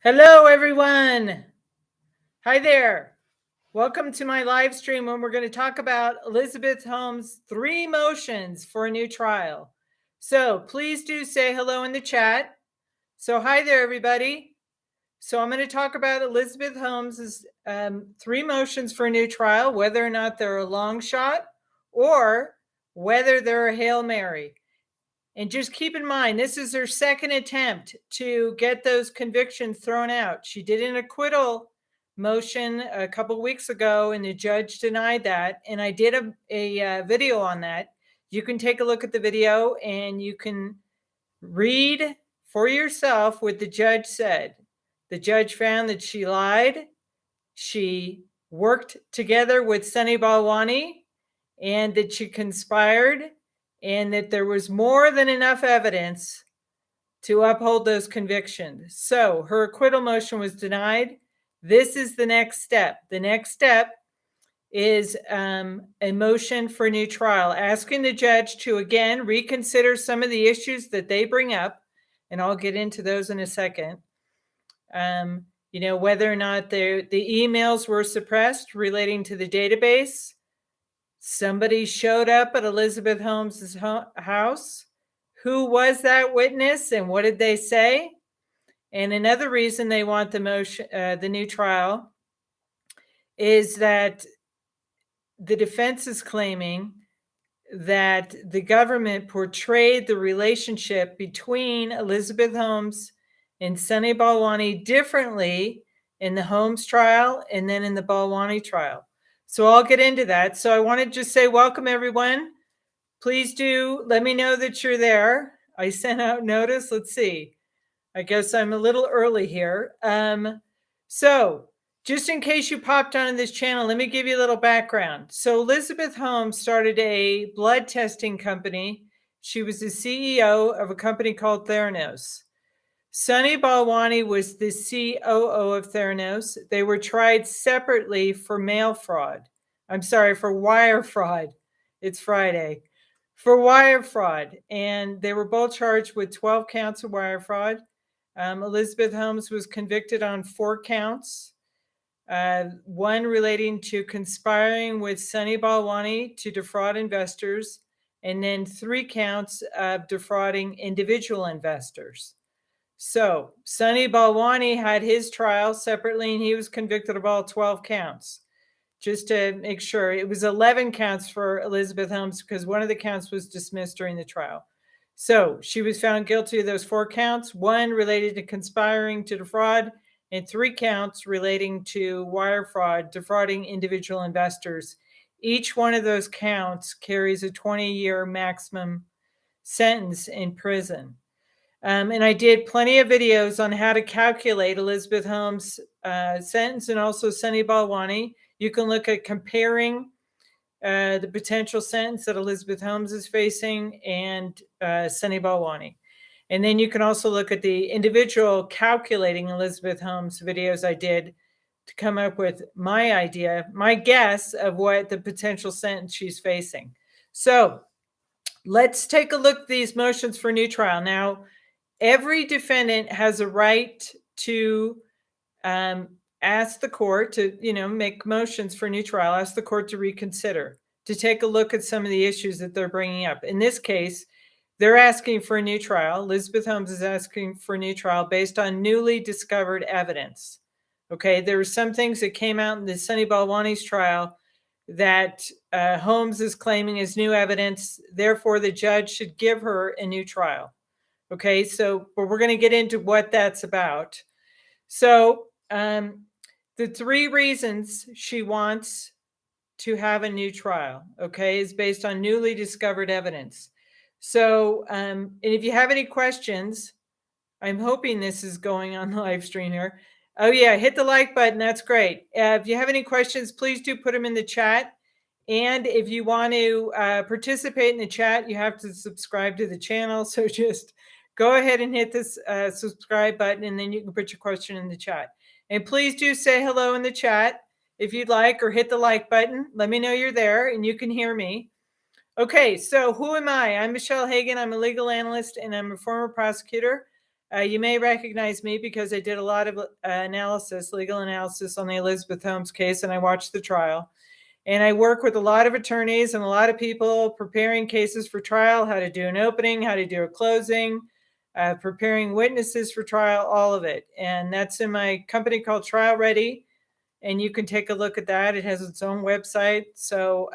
Hello, everyone. Hi there. Welcome to my live stream when we're going to talk about Elizabeth Holmes' 3 motions for a new trial. So please do say hello in the chat. So hi there, everybody. So I'm going to talk about Elizabeth Holmes' 3 motions for a new trial, whether or not they're a long shot or whether they're a Hail Mary. And just keep in mind, this is her second attempt to get those convictions thrown out. She did an acquittal motion a couple of weeks ago, and the judge denied that. And I did a video on that. You can take a look at the video and you can read for yourself what the judge said. The judge found that she lied. She worked together with Sunny Balwani and that she conspired and that there was more than enough evidence to uphold those convictions. So her acquittal motion was denied. This is the next step. The next step is a motion for a new trial, asking the judge to again reconsider some of the issues that they bring up, and I'll get into those in a second. Whether or not the emails were suppressed relating to the database. Somebody showed up at Elizabeth Holmes' house. Who was that witness and what did they say? And another reason they want the new trial is that the defense is claiming that the government portrayed the relationship between Elizabeth Holmes and Sunny Balwani differently in the Holmes trial and then in the Balwani trial. So I'll get into that. So I want to just say welcome, everyone. Please do let me know that you're there. I sent out notice. Let's see. I guess I'm a little early here. So just in case you popped onto this channel, let me give you a little background. So Elizabeth Holmes started a blood testing company. She was the CEO of a company called Theranos. Sunny Balwani was the COO of Theranos. They were tried separately for for wire fraud. It's Friday. For wire fraud. And they were both charged with 12 counts of wire fraud. Elizabeth Holmes was convicted on 4 counts. One relating to conspiring with Sunny Balwani to defraud investors, and then 3 counts of defrauding individual investors. So Sunny Balwani had his trial separately, and he was convicted of all 12 counts. Just to make sure, it was 11 counts for Elizabeth Holmes because one of the counts was dismissed during the trial. So she was found guilty of those 4 counts, 1 related to conspiring to defraud, and 3 counts relating to wire fraud, defrauding individual investors. Each one of those counts carries a 20-year maximum sentence in prison. And I did plenty of videos on how to calculate Elizabeth Holmes' sentence and also Sunny Balwani. You can look at comparing the potential sentence that Elizabeth Holmes is facing and Sunny Balwani. And then you can also look at the individual calculating Elizabeth Holmes videos I did to come up with my guess of what the potential sentence she's facing. So let's take a look at these motions for new trial. Now, every defendant has a right to ask the court to, make motions for new trial, ask the court to reconsider, to take a look at some of the issues that they're bringing up. In this case, they're asking for a new trial. Elizabeth Holmes is asking for a new trial based on newly discovered evidence. Okay, there were some things that came out in the Sunny Balwani's trial that Holmes is claiming as new evidence. Therefore, the judge should give her a new trial. Okay, but we're going to get into what that's about. So the 3 reasons she wants to have a new trial, okay, is based on newly discovered evidence. So, and if you have any questions, I'm hoping this is going on the live stream here. Oh yeah, hit the like button. That's great. If you have any questions, please do put them in the chat. And if you want to participate in the chat, you have to subscribe to the channel. So just go ahead and hit this subscribe button, and then you can put your question in the chat. And please do say hello in the chat if you'd like, or hit the like button. Let me know you're there and you can hear me. Okay, so who am I? I'm Michelle Hagan. I'm a legal analyst and I'm a former prosecutor. You may recognize me because I did a lot of legal analysis on the Elizabeth Holmes case, and I watched the trial. And I work with a lot of attorneys and a lot of people preparing cases for trial, how to do an opening, how to do a closing, preparing witnesses for trial, all of it. And that's in my company called Trial Ready. And you can take a look at that. It has its own website. So,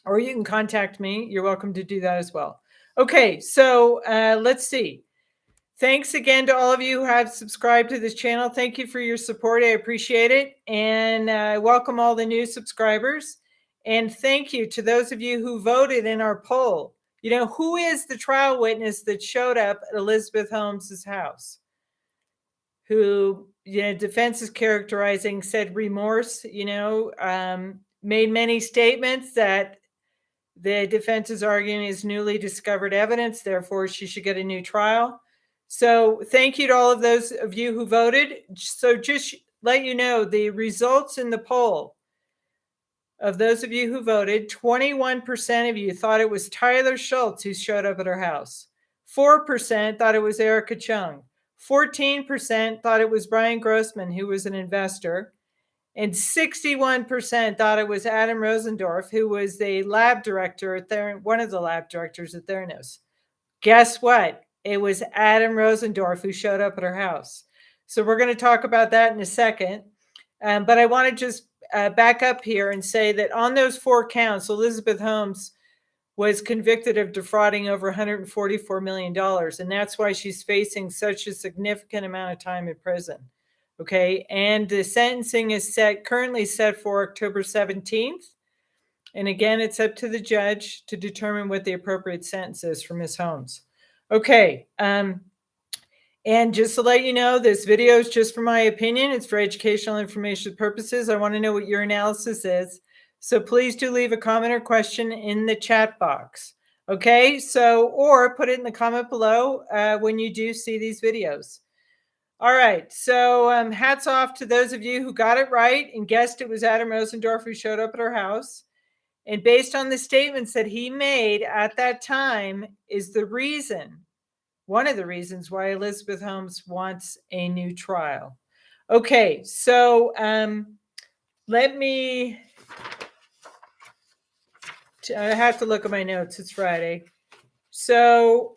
or you can contact me. You're welcome to do that as well. Okay, so let's see. Thanks again to all of you who have subscribed to this channel. Thank you for your support. I appreciate it. And welcome all the new subscribers. And thank you to those of you who voted in our poll. You know, who is the trial witness that showed up at Elizabeth Holmes's house? Who, you know, defense is characterizing, said remorse, you know, made many statements that the defense is arguing is newly discovered evidence, therefore she should get a new trial. So thank you to all of those of you who voted. So just let you know the results in the poll of those of you who voted, 21% of you thought it was Tyler Schultz who showed up at her house. 4% thought it was Erica Chung. 14% thought it was Brian Grossman, who was an investor. And 61% thought it was Adam Rosendorf, who was the lab director at one of the lab directors at Theranos. Guess what? It was Adam Rosendorf who showed up at her house. So we're going to talk about that in a second. But I want to just back up here and say that on those 4 counts, Elizabeth Holmes was convicted of defrauding over $144 million. And that's why she's facing such a significant amount of time in prison. Okay. And the sentencing is currently set for October 17th. And again, it's up to the judge to determine what the appropriate sentence is for Ms. Holmes. Okay. And just to let you know, this video is just for my opinion. It's for educational information purposes. I want to know what your analysis is. So please do leave a comment or question in the chat box. Okay. So, or put it in the comment below when you do see these videos. All right. So hats off to those of you who got it right and guessed it was Adam Rosendorf who showed up at her house. And based on the statements that he made at that time is the reason, one of the reasons why Elizabeth Holmes wants a new trial. Okay. So let me, I have to look at my notes. It's Friday. So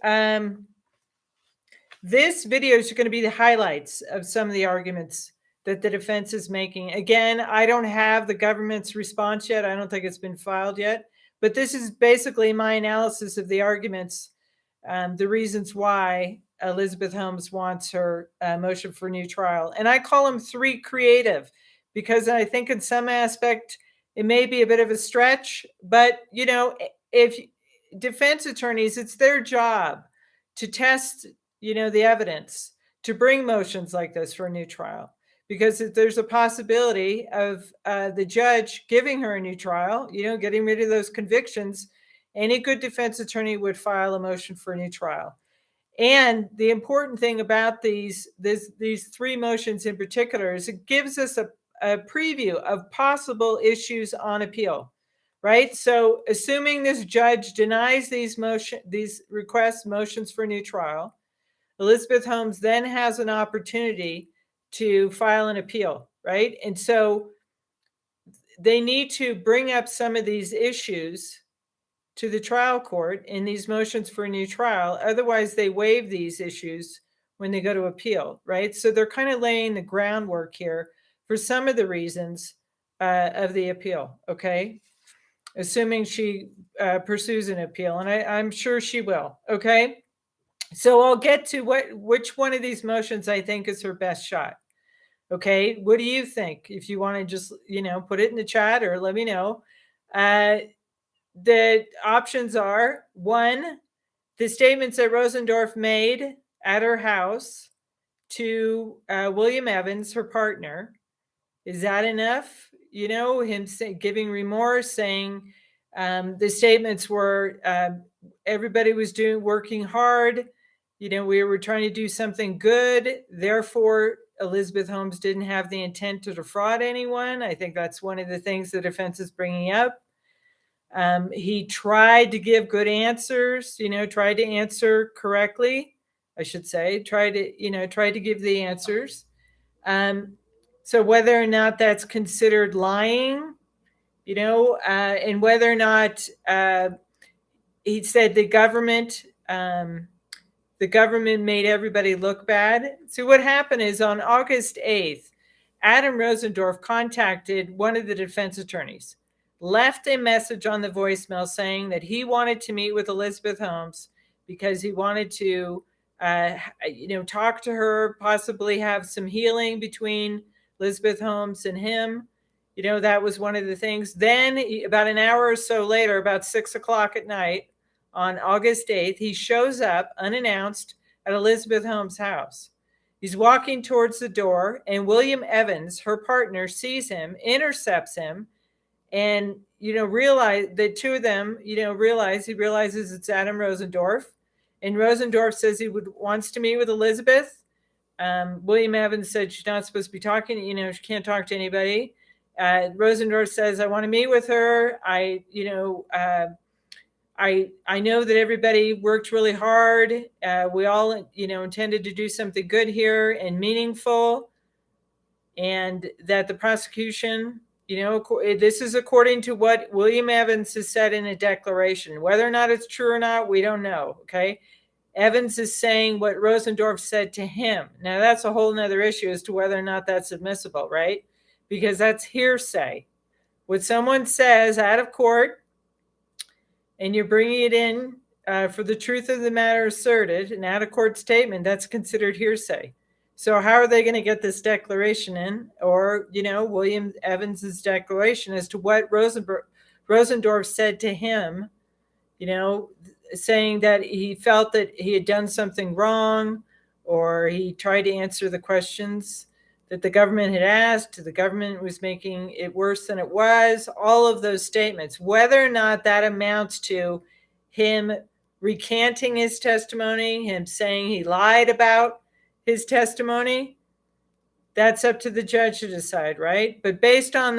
this video is going to be the highlights of some of the arguments that the defense is making. Again, I don't have the government's response yet. I don't think it's been filed yet. But this is basically my analysis of the arguments, the reasons why Elizabeth Holmes wants her motion for new trial. And I call them 3 creative because I think in some aspect it may be a bit of a stretch. But, you know, if defense attorneys, it's their job to test, you know, the evidence, to bring motions like this for a new trial, because if there's a possibility of the judge giving her a new trial, you know, getting rid of those convictions, any good defense attorney would file a motion for a new trial. And the important thing about these 3 motions in particular is it gives us a preview of possible issues on appeal, right? So assuming this judge denies these motions for a new trial, Elizabeth Holmes then has an opportunity to file an appeal, right? And so they need to bring up some of these issues to the trial court in these motions for a new trial. Otherwise, they waive these issues when they go to appeal, right? So they're kind of laying the groundwork here for some of the reasons of the appeal, okay? Assuming she pursues an appeal, and I'm sure she will, okay? So I'll get to which one of these motions I think is her best shot. Okay, what do you think? If you want to just, you know, put it in the chat or let me know. The options are: 1, the statements that Rosendorf made at her house to William Evans, her partner. Is that enough? You know, him giving remorse, saying the statements were everybody was working hard. You know, we were trying to do something good. Therefore, Elizabeth Holmes didn't have the intent to defraud anyone. I think that's one of the things the defense is bringing up. He tried to give good answers, you know, tried to answer correctly. I should say, tried to give the answers. So whether or not that's considered lying, and whether or not he said the government made everybody look bad. So what happened is on August 8th, Adam Rosendorf contacted one of the defense attorneys, left a message on the voicemail saying that he wanted to meet with Elizabeth Holmes because he wanted to, talk to her, possibly have some healing between Elizabeth Holmes and him. That was one of the things. Then about an hour or so later, about 6 o'clock at night, on August 8th, he shows up unannounced at Elizabeth Holmes' house. He's walking towards the door, and William Evans, her partner, sees him, intercepts him, and realize the two of them, realizes it's Adam Rosendorf, and Rosendorf says wants to meet with Elizabeth. William Evans said she's not supposed to be talking. She can't talk to anybody. Rosendorf says, "I want to meet with her. I know that everybody worked really hard. We all, intended to do something good here and meaningful, and that the prosecution, this is according to what William Evans has said in a declaration. Whether or not it's true or not, we don't know. Okay. Evans is saying what Rosendorf said to him. Now that's a whole nother issue as to whether or not that's admissible, right? Because that's hearsay. What someone says out of court, and you're bringing it in for the truth of the matter asserted, an out-of-court statement, that's considered hearsay. So how are they going to get this declaration in, or, William Evans's declaration as to what Rosendorf said to him, saying that he felt that he had done something wrong, or he tried to answer the questions that the government had asked, the government was making it worse than it was, all of those statements, whether or not that amounts to him recanting his testimony, him saying he lied about his testimony, that's up to the judge to decide, right? But based on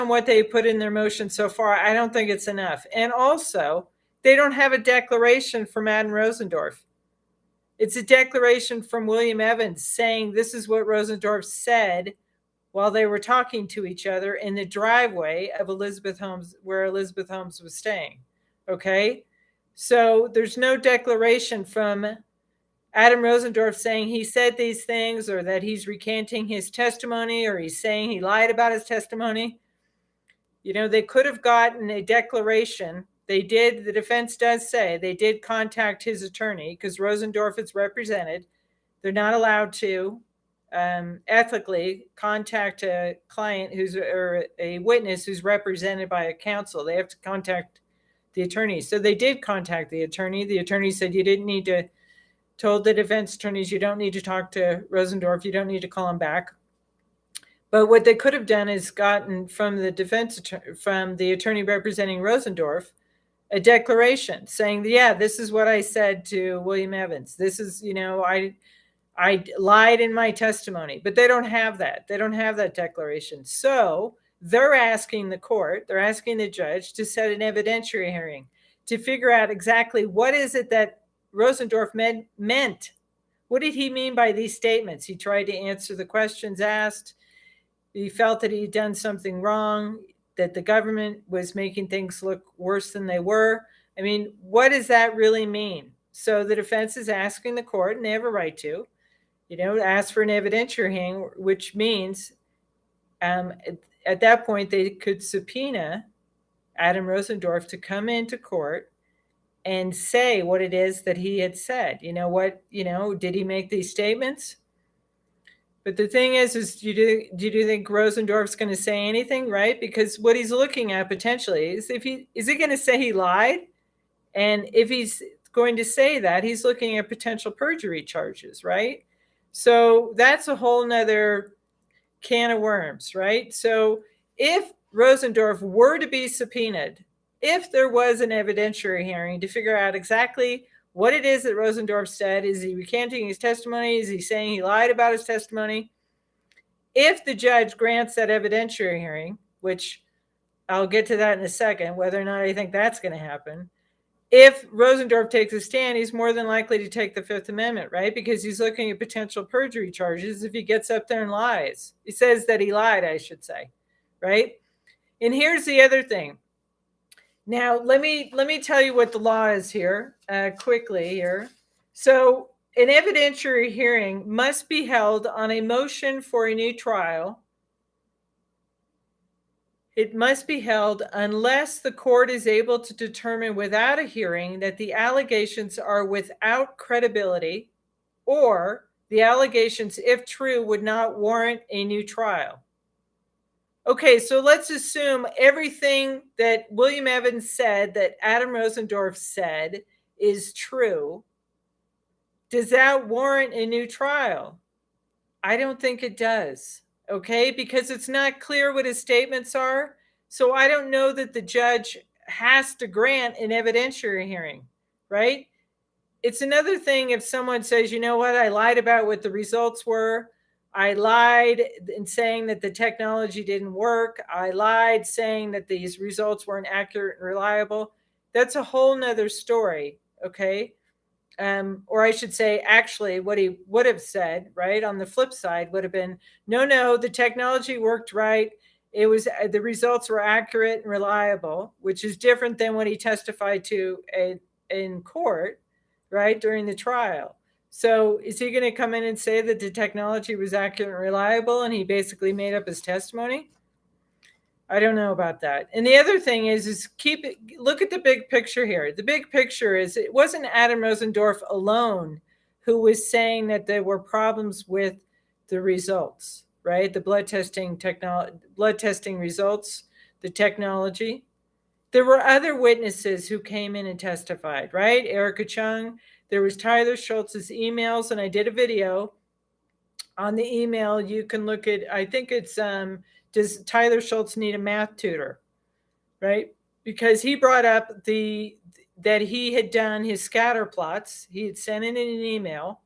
what they put in their motion so far, I don't think it's enough. And also, they don't have a declaration from Adam Rosendorf. It's a declaration from William Evans saying this is what Rosendorf said while they were talking to each other in the driveway of Elizabeth Holmes, where Elizabeth Holmes was staying. Okay? So there's no declaration from Adam Rosendorf saying he said these things, or that he's recanting his testimony, or he's saying he lied about his testimony. They could have gotten a declaration. They did. The defense does say they did contact his attorney because Rosendorf is represented. They're not allowed to ethically contact a client or a witness who's represented by a counsel. They have to contact the attorney. So they did contact the attorney. The attorney said told the defense attorneys, you don't need to talk to Rosendorf. You don't need to call him back. But what they could have done is gotten from the attorney representing Rosendorf a declaration saying, yeah, this is what I said to William Evans. This is, I lied in my testimony. But they don't have that. They don't have that declaration. So they're asking the judge to set an evidentiary hearing to figure out exactly what is it that Rosendorf meant. What did he mean by these statements? He tried to answer the questions asked. He felt that he'd done something wrong, that the government was making things look worse than they were. I mean, what does that really mean? So the defense is asking the court, and they have a right to, ask for an evidentiary hearing, which means at that point they could subpoena Adam Rosendorf to come into court and say what it is that he had said. Did he make these statements? But the thing is do you think Rosendorf's going to say anything, right? Because what he's looking at potentially is is he going to say he lied? And if he's going to say that, he's looking at potential perjury charges, right? So that's a whole nother can of worms, right? So if Rosendorf were to be subpoenaed, if there was an evidentiary hearing to figure out exactly what it is that Rosendorf said, is he recanting his testimony? Is he saying he lied about his testimony? If the judge grants that evidentiary hearing, which I'll get to that in a second, whether or not I think that's going to happen, if Rosendorf takes a stand, he's more than likely to take the Fifth Amendment, right? Because he's looking at potential perjury charges if he gets up there and lies. He says that he lied, I should say, right? And here's the other thing. Now, let me tell you what the law is here quickly here. So, an evidentiary hearing must be held on a motion for a new trial. It must be held unless the court is able to determine without a hearing that the allegations are without credibility, or the allegations, if true, would not warrant a new trial. Okay, so let's assume everything that William Evans said, that Adam Rosendorf said, is true. Does that warrant a new trial? I don't think it does, okay, because it's not clear what his statements are. So I don't know that the judge has to grant an evidentiary hearing, right? It's another thing if someone says, you know what, I lied about what the results were. I lied in saying that the technology didn't work. I lied saying that these results weren't accurate and reliable. That's a whole nother story, okay? Or I should say, actually, what he would have said, right, on the flip side would have been, no, the technology worked right. It was the results were accurate and reliable, which is different than what he testified to in court, right, during the trial. So is he going to come in and say that the technology was accurate and reliable and he basically made up his testimony? I don't know about that. And the other thing is look at the big picture here. The big picture is it wasn't Adam Rosendorf alone who was saying that there were problems with the results, right? The blood testing results, the technology. There were other witnesses who came in and testified, right? Erica Chung. There was Tyler Schultz's emails, and I did a video on the email. You can look at, I think it's, does Tyler Schultz need a math tutor, right? Because he brought up that he had done his scatter plots. He had sent in an email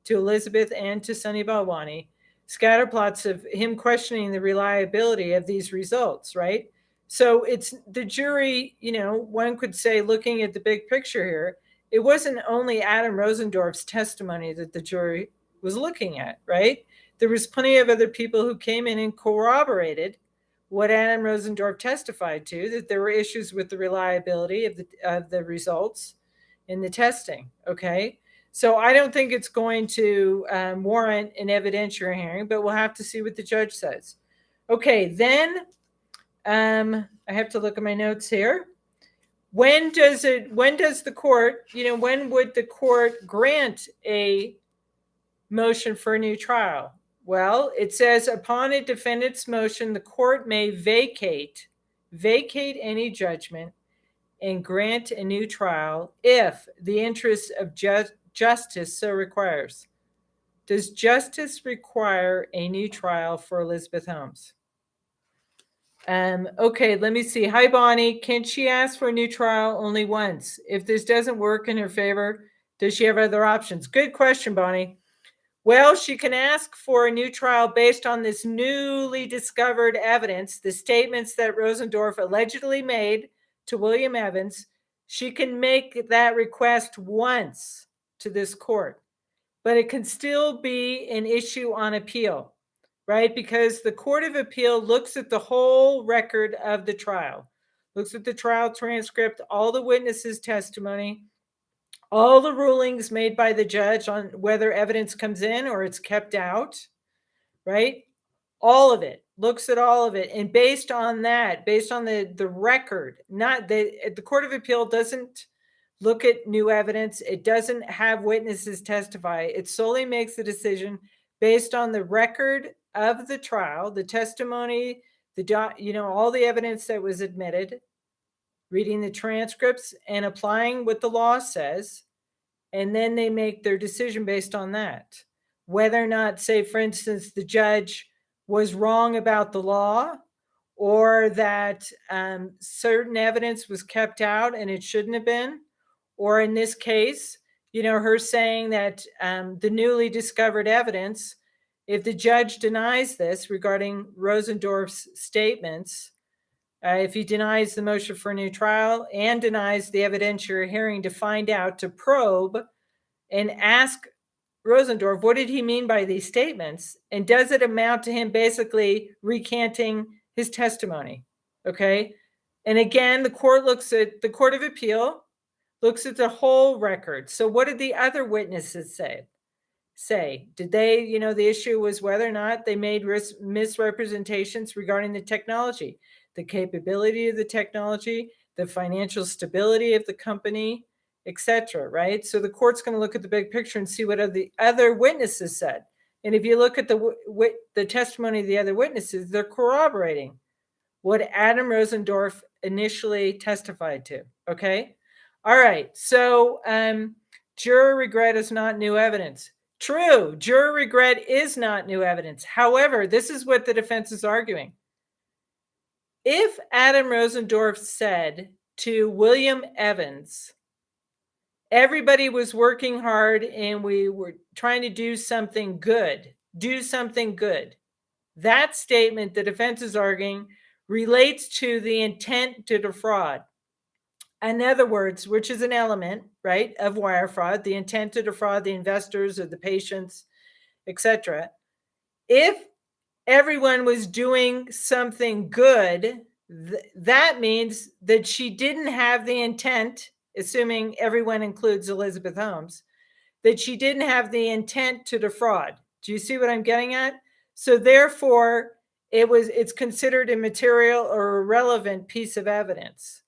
to Elizabeth and to Sunny Balwani, scatter plots of him questioning the reliability of these results, right? So it's the jury, one could say, looking at the big picture here, it wasn't only Adam Rosendorf's testimony that the jury was looking at, right? There was plenty of other people who came in and corroborated what Adam Rosendorf testified to, that there were issues with the reliability of the results in the testing, okay? So I don't think it's going to warrant an evidentiary hearing, but we'll have to see what the judge says. Okay, then I have to look at my notes here. When would the court grant a motion for a new trial? Well, it says upon a defendant's motion, the court may vacate any judgment and grant a new trial if the interest of justice so requires. Does justice require a new trial for Elizabeth Holmes? Okay, let me see. Hi, Bonnie. Can she ask for a new trial only once? If this doesn't work in her favor, does she have other options? Good question, Bonnie. Well, she can ask for a new trial based on this newly discovered evidence, the statements that Rosendorf allegedly made to William Evans. She can make that request once to this court, but it can still be an issue on appeal, right? Because the Court of Appeal looks at the whole record of the trial, looks at the trial transcript, all the witnesses' testimony, all the rulings made by the judge on whether evidence comes in or it's kept out, right? All of it, looks at all of it. And based on that, based on the record, not the Court of Appeal doesn't look at new evidence. It doesn't have witnesses testify. It solely makes the decision based on the record of the trial, the testimony, all the evidence that was admitted, reading the transcripts and applying what the law says. And then they make their decision based on that. Whether or not, say, for instance, the judge was wrong about the law, or that certain evidence was kept out and it shouldn't have been, or in this case, her saying that the newly discovered evidence, if the judge denies this regarding Rosendorf's statements, if he denies the motion for a new trial and denies the evidentiary hearing to find out, to probe and ask Rosendorf, what did he mean by these statements? And does it amount to him basically recanting his testimony? Okay. And again, the Court of Appeal looks at the whole record. So what did the other witnesses say? Did they, the issue was whether or not they made misrepresentations regarding the technology, the capability of the technology, the financial stability of the company, etc. Right? So the court's going to look at the big picture and see what the other witnesses said. And if you look at the testimony of the other witnesses, they're corroborating what Adam Rosendorf initially testified to. Okay? All right. So juror regret is not new evidence. True, juror regret is not new evidence. However, this is what the defense is arguing. If Adam Rosendorf said to William Evans, everybody was working hard and we were trying to do something good, that statement, the defense is arguing, relates to the intent to defraud. In other words, which is an element, right, of wire fraud, the intent to defraud the investors or the patients, etc. If everyone was doing something good, that means that she didn't have the intent, assuming everyone includes Elizabeth Holmes, that she didn't have the intent to defraud. Do you see what I'm getting at? So therefore, it's considered a material or irrelevant piece of evidence.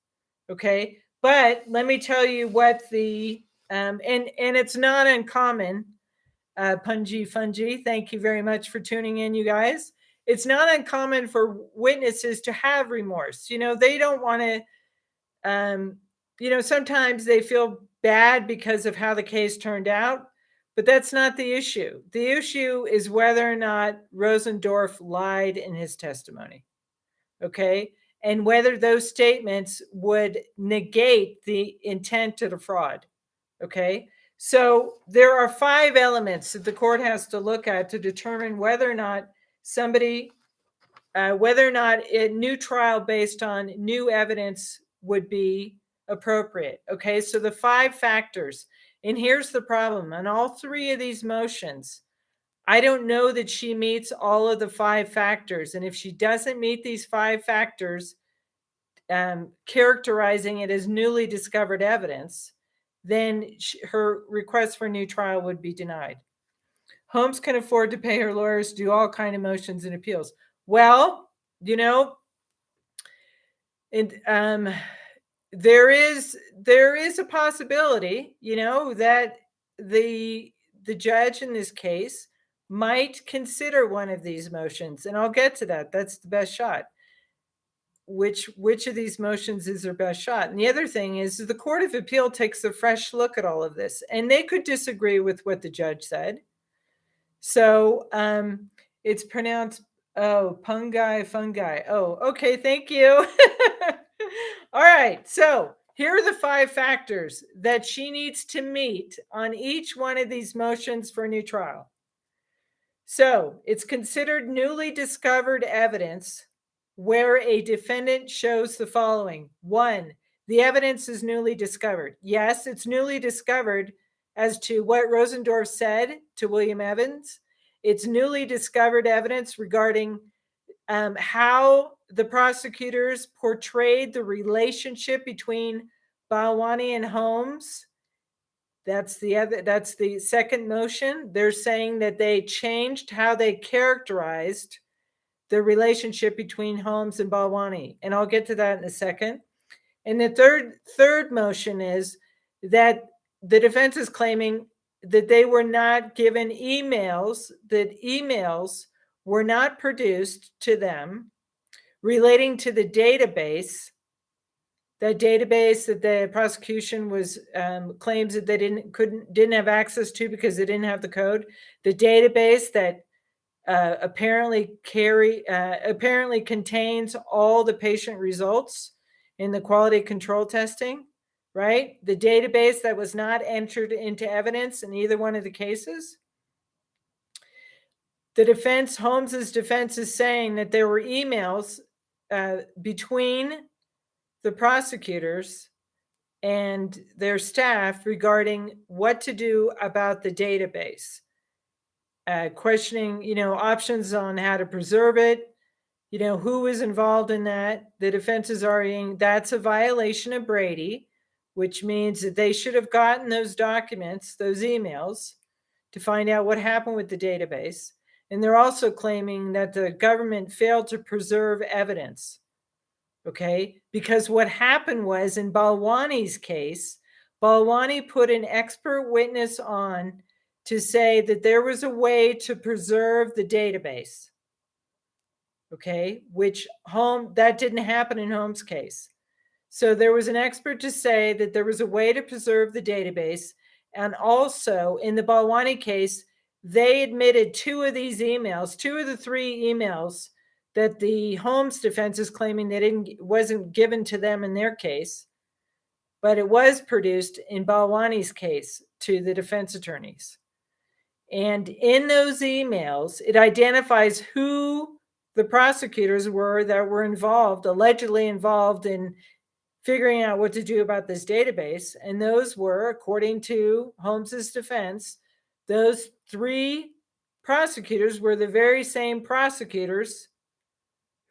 Okay, but let me tell you what and it's not uncommon. Fungi, thank you very much for tuning in, you guys. It's not uncommon for witnesses to have remorse. They don't want to, sometimes they feel bad because of how the case turned out, but that's not the issue. The issue is whether or not Rosendorf lied in his testimony. Okay. And whether those statements would negate the intent to defraud. Okay. So there are 5 elements that the court has to look at to determine whether or not a new trial based on new evidence would be appropriate. Okay. So the 5 factors, and here's the problem. On all 3 of these motions, I don't know that she meets all of the 5 factors. And if she doesn't meet these 5 factors, characterizing it as newly discovered evidence, then her request for a new trial would be denied. Holmes can afford to pay her lawyers to do all kinds of motions and appeals. Well, there is a possibility, that the judge in this case might consider one of these motions, and I'll get to that. That's the best shot. Which of these motions is their best shot? And the other thing is the Court of Appeal takes a fresh look at all of this, and they could disagree with what the judge said. So it's pronounced, fungi. Oh, okay, thank you. All right, so here are the 5 factors that she needs to meet on each one of these motions for a new trial. So it's considered newly discovered evidence where a defendant shows the following. 1, the evidence is newly discovered. Yes, it's newly discovered as to what Rosendorf said to William Evans. It's newly discovered evidence regarding how the prosecutors portrayed the relationship between Balwani and Holmes. That's the second motion. They're saying that they changed how they characterized the relationship between Holmes and Balwani, and I'll get to that in a second. And the third motion is that the defense is claiming that they were not given emails, that emails were not produced to them relating to the database, that database that the prosecution was claims that they didn't have access to because they didn't have the code, the database that apparently contains all the patient results in the quality control testing, right? The database that was not entered into evidence in either one of the cases. The defense, Holmes's defense, is saying that there were emails between the prosecutors and their staff regarding what to do about the database, questioning, options on how to preserve it, who was involved in that. The defense is arguing that's a violation of Brady, which means that they should have gotten those documents, those emails, to find out what happened with the database. And they're also claiming that the government failed to preserve evidence. Okay, because what happened was in Balwani's case, Balwani put an expert witness on to say that there was a way to preserve the database. Okay, which that didn't happen in Holmes' case. So there was an expert to say that there was a way to preserve the database. And also in the Balwani case, they admitted two of these emails, two of the three emails that the Holmes defense is claiming wasn't given to them in their case, but it was produced in Balwani's case to the defense attorneys. And in those emails, it identifies who the prosecutors were that were allegedly involved in figuring out what to do about this database. And those were, according to Holmes's defense, those three prosecutors were the very same prosecutors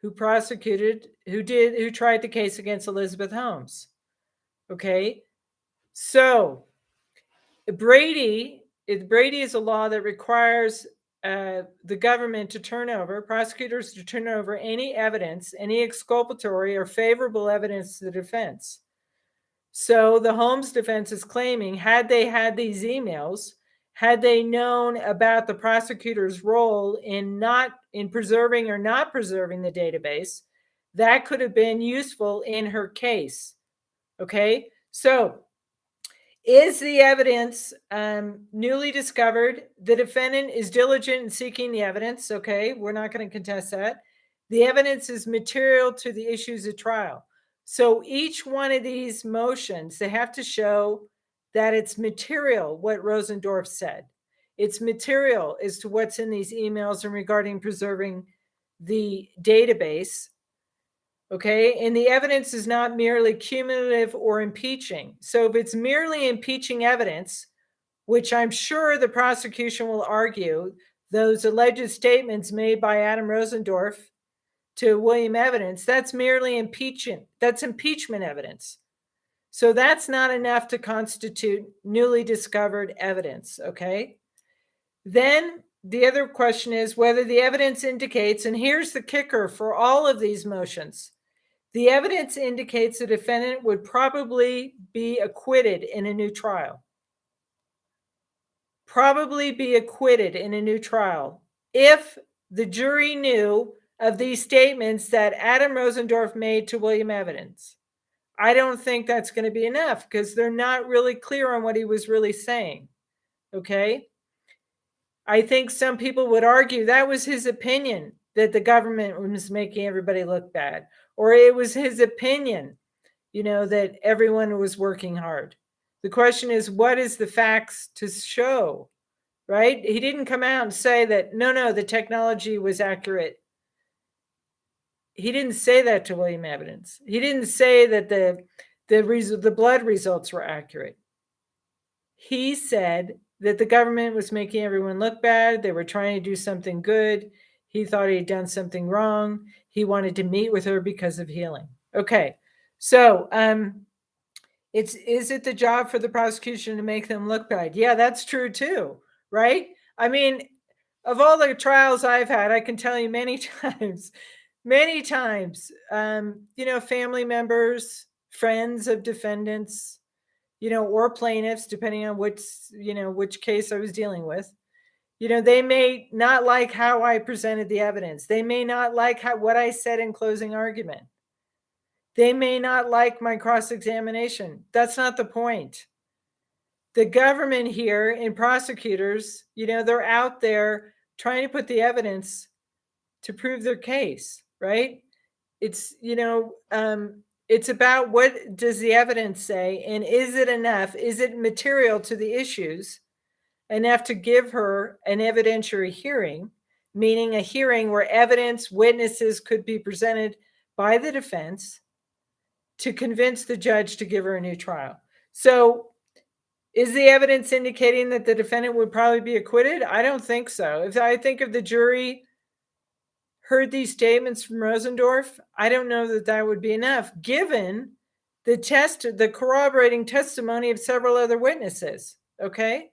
who tried the case against Elizabeth Holmes. Okay. So Brady is a law that requires the government to prosecutors to turn over any evidence, any exculpatory or favorable evidence to the defense. So the Holmes defense is claiming, had they had these emails, had they known about the prosecutor's role in preserving or not preserving the database, that could have been useful in her case. Okay, so is the evidence newly discovered? The defendant is diligent in seeking the evidence. Okay, we're not going to contest that. The evidence is material to the issues of trial. So each one of these motions, they have to show that it's material, what Rosendorf said. It's material as to what's in these emails and regarding preserving the database. Okay, and the evidence is not merely cumulative or impeaching. So if it's merely impeaching evidence, which I'm sure the prosecution will argue, those alleged statements made by Adam Rosendorf to William Evidence, that's merely impeachment. That's impeachment evidence. So that's not enough to constitute newly discovered evidence. Okay. Then the other question is whether the evidence indicates, and here's the kicker for all of these motions, the evidence indicates the defendant would probably be acquitted in a new trial. Probably be acquitted in a new trial if the jury knew of these statements that Adam Rosendorf made to William Evidence. I don't think that's going to be enough because they're not really clear on what he was really saying. Okay. I think some people would argue that was his opinion, that the government was making everybody look bad, or it was his opinion, that everyone was working hard. The question is, what is the facts to show, right? He didn't come out and say that, no, the technology was accurate. He didn't say that to William Evidence. He didn't say that the blood results were accurate. He said that the government was making everyone look bad. They were trying to do something good. He thought he had done something wrong. He wanted to meet with her because of healing. Okay, so is it the job for the prosecution to make them look bad? Yeah, that's true too, right? I mean, of all the trials I've had, I can tell you many times, family members, friends of defendants, or plaintiffs, depending on which case I was dealing with, they may not like how I presented the evidence. They may not like what I said in closing argument. They may not like my cross-examination. That's not the point. The government here and prosecutors, they're out there trying to put the evidence to prove their case, right? It's, it's about what does the evidence say, and is it enough? Is it material to the issues enough to give her an evidentiary hearing, meaning a hearing where evidence, witnesses could be presented, by the defense to convince the judge to give her a new trial. So is the evidence indicating that the defendant would probably be acquitted? I don't think so. I think if the jury heard these statements from Rosendorf, I don't know that that would be enough, given the corroborating testimony of several other witnesses. Okay.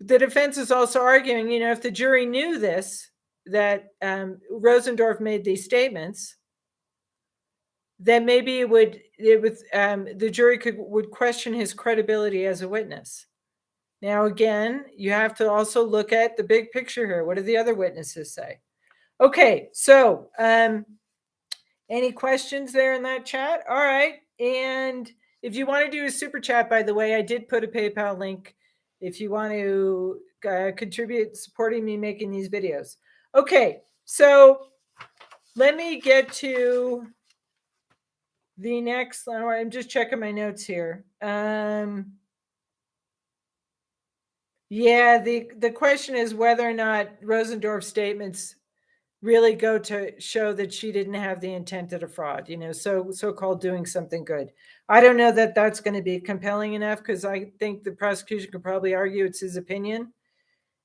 The defense is also arguing, if the jury knew this, that Rosendorf made these statements, then maybe the jury would question his credibility as a witness. Now, again, you have to also look at the big picture here. What do the other witnesses say? Okay, so any questions there in that chat? All right, and if you want to do a super chat, by the way, I did put a PayPal link if you want to contribute supporting me making these videos. Okay, so let me get to the next. I'm just checking my notes here. Yeah, the question is whether or not Rosendorf's statements really go to show that she didn't have the intent to defraud, so-called doing something good. I don't know that that's going to be compelling enough, because I think the prosecution could probably argue it's his opinion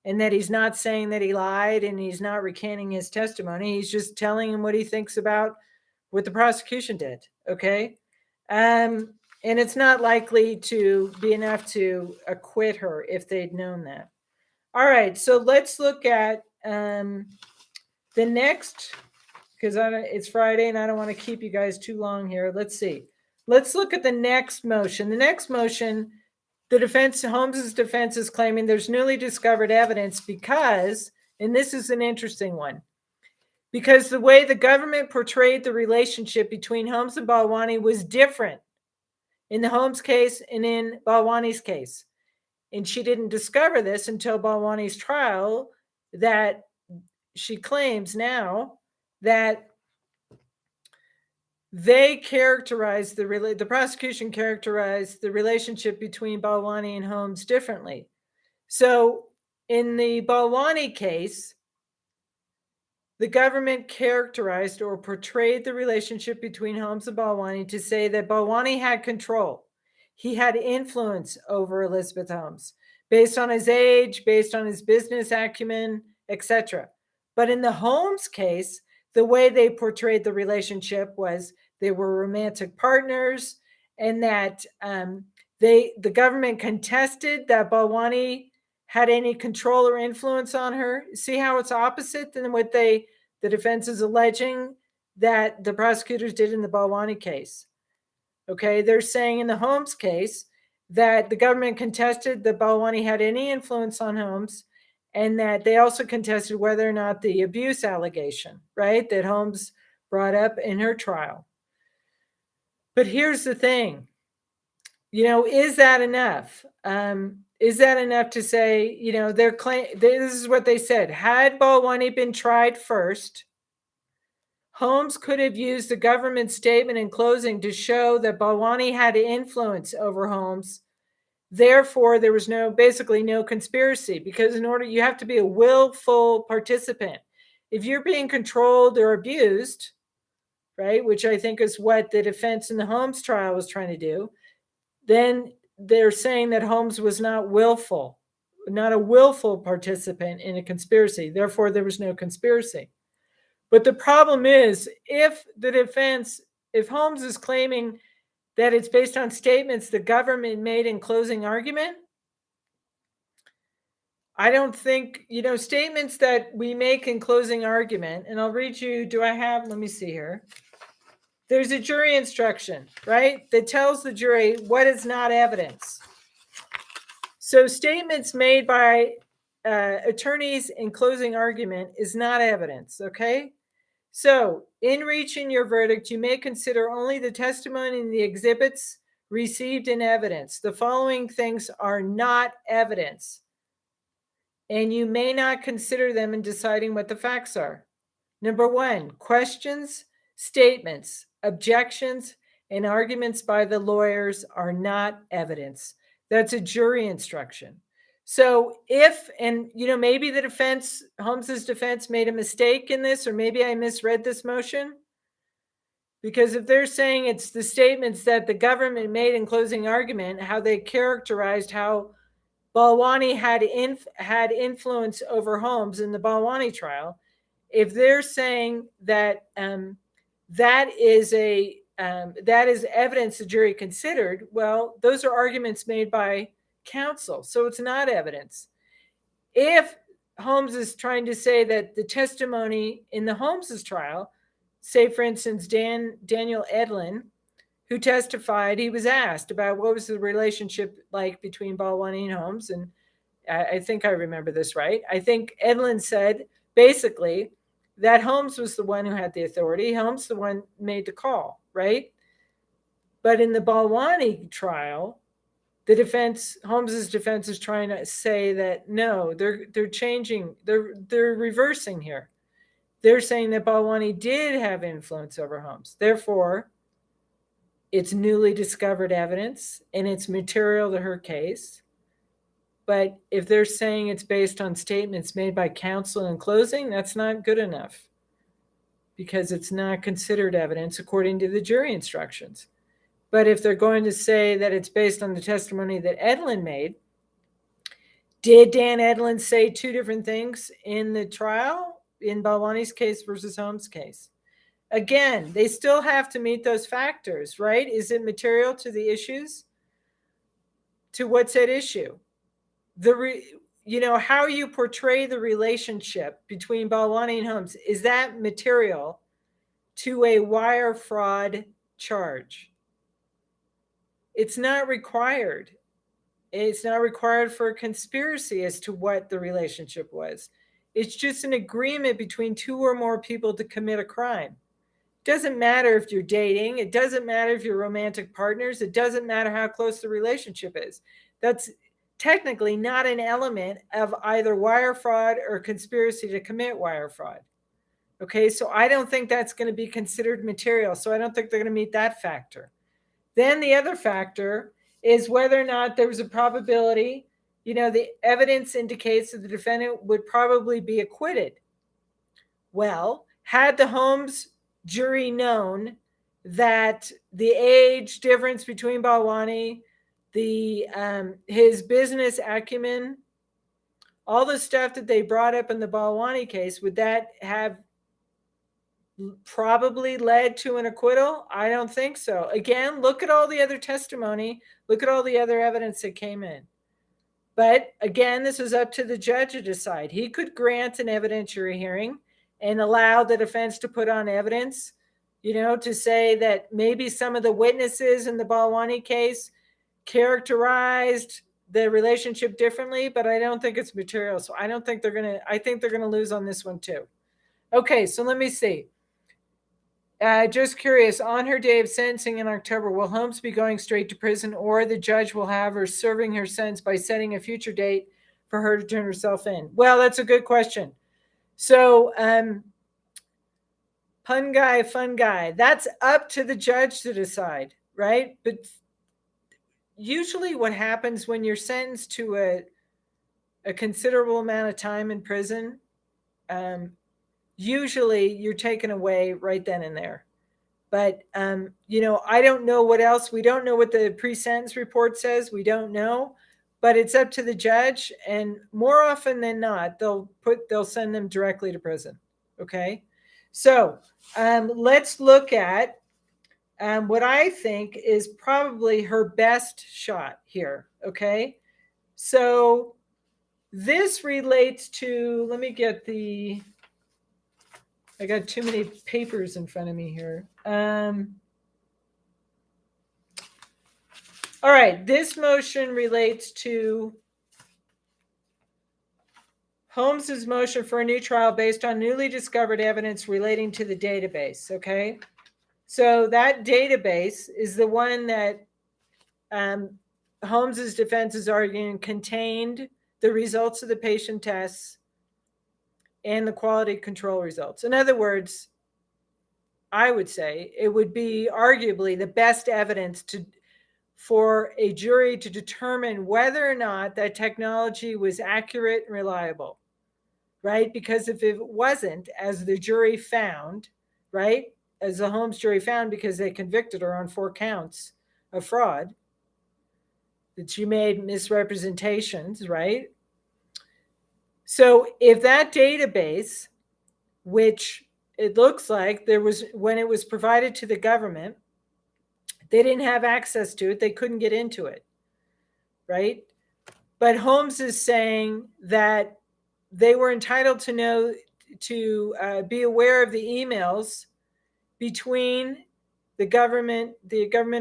and that he's not saying that he lied and he's not recanting his testimony. He's just telling him what he thinks about what the prosecution did. Okay. And it's not likely to be enough to acquit her if they'd known that. All right. So let's look at the next, because it's Friday and I don't want to keep you guys too long here. Let's see. Let's look at the next motion. The next motion, Holmes's defense is claiming there's newly discovered evidence because, and this is an interesting one, because the way the government portrayed the relationship between Holmes and Balwani was different in the Holmes case and in Balwani's case. And she didn't discover this until Balwani's trial, that she claims now that the prosecution characterized the relationship between Balwani and Holmes differently. So in the Balwani case, the government characterized or portrayed the relationship between Holmes and Balwani to say that Balwani had control. He had influence over Elizabeth Holmes based on his age, based on his business acumen, etc. But in the Holmes case, the way they portrayed the relationship was they were romantic partners, and that the government contested that Balwani had any control or influence on her. See how it's opposite than what the defense is alleging that the prosecutors did in the Balwani case. Okay, they're saying in the Holmes case that the government contested that Balwani had any influence on Holmes, and that they also contested whether or not the abuse allegation, right, that Holmes brought up in her trial. But here's the thing, is that enough? Is that enough to say, this is what they said. Had Balwani been tried first, Holmes could have used the government statement in closing to show that Balwani had influence over Holmes. Therefore, there was basically no conspiracy, because you have to be a willful participant. If you're being controlled or abused, right, which I think is what the defense in the Holmes trial was trying to do, then they're saying that Holmes was not a willful participant in a conspiracy. Therefore, there was no conspiracy. But the problem is, if Holmes is claiming that it's based on statements the government made in closing argument, I don't think, statements that we make in closing argument, and I'll read you, let me see here. There's a jury instruction, right, that tells the jury what is not evidence. So statements made by attorneys in closing argument is not evidence, okay? So in reaching your verdict, you may consider only the testimony and the exhibits received in evidence. The following things are not evidence, and you may not consider them in deciding what the facts are. Number one, questions, statements, objections, and arguments by the lawyers are not evidence. That's a jury instruction. So maybe Holmes's defense made a mistake in this, or maybe I misread this motion. Because if they're saying it's the statements that the government made in closing argument, how they characterized how Balwani had influence over Holmes in the Balwani trial, if they're saying that that is evidence the jury considered, well, those are arguments made by counsel, so it's not evidence. If Holmes is trying to say that the testimony in the Holmes's trial, say for instance Daniel Edlin, who testified, he was asked about what was the relationship like between Balwani and Holmes, and I think I remember this right. I think Edlin said basically that Holmes was the one who had the authority. Holmes the one made the call, right? But in the Balwani trial, the defense, Holmes's defense, is trying to say that no, they're changing, they're reversing here. They're saying that Balwani did have influence over Holmes. Therefore, it's newly discovered evidence and it's material to her case. But if they're saying it's based on statements made by counsel in closing, that's not good enough because it's not considered evidence according to the jury instructions. But if they're going to say that it's based on the testimony that Edlin made, did Dan Edlin say two different things in the trial in Balwani's case versus Holmes' case? Again, they still have to meet those factors, right? Is it material to the issues? To what's at issue? How you portray the relationship between Balwani and Holmes, is that material to a wire fraud charge? It's not required. It's not required for a conspiracy as to what the relationship was. It's just an agreement between two or more people to commit a crime. It doesn't matter if you're dating. It doesn't matter if you're romantic partners. It doesn't matter how close the relationship is. That's technically not an element of either wire fraud or conspiracy to commit wire fraud. Okay, so I don't think that's going to be considered material. So I don't think they're going to meet that factor. Then the other factor is whether or not there was a probability, the evidence indicates that the defendant would probably be acquitted. Well, had the Holmes jury known that the age difference between Balwani, his business acumen, all the stuff that they brought up in the Balwani case, would that have probably led to an acquittal? I don't think so. Again, look at all the other testimony. Look at all the other evidence that came in. But again, this is up to the judge to decide. He could grant an evidentiary hearing and allow the defense to put on evidence, to say that maybe some of the witnesses in the Balwani case characterized the relationship differently, but I don't think it's material. So I think they're going to lose on this one too. Okay, so let me see. Just curious, on her day of sentencing in October, will Holmes be going straight to prison, or the judge will have her serving her sentence by setting a future date for her to turn herself in? Well, that's a good question. So, fun guy. That's up to the judge to decide, right? But usually what happens when you're sentenced to a considerable amount of time in prison, usually you're taken away right then and there. But, I don't know what else. We don't know what the pre-sentence report says. We don't know, but it's up to the judge. And more often than not, they'll send them directly to prison. Okay. So let's look at what I think is probably her best shot here. Okay. So this relates to, I got too many papers in front of me here. All right, this motion relates to Holmes's motion for a new trial based on newly discovered evidence relating to the database, okay? So that database is the one that Holmes's defense is arguing contained the results of the patient tests and the quality control results. In other words, I would say it would be arguably the best evidence for a jury to determine whether or not that technology was accurate and reliable, right? Because if it wasn't, as the jury found, right, as the Holmes jury found, because they convicted her on 4 counts of fraud, that she made misrepresentations, right? So if that database, which it looks like there was, when it was provided to the government, they didn't have access to it, they couldn't get into it, right? But Holmes is saying that they were entitled to know, to be aware of the emails between the government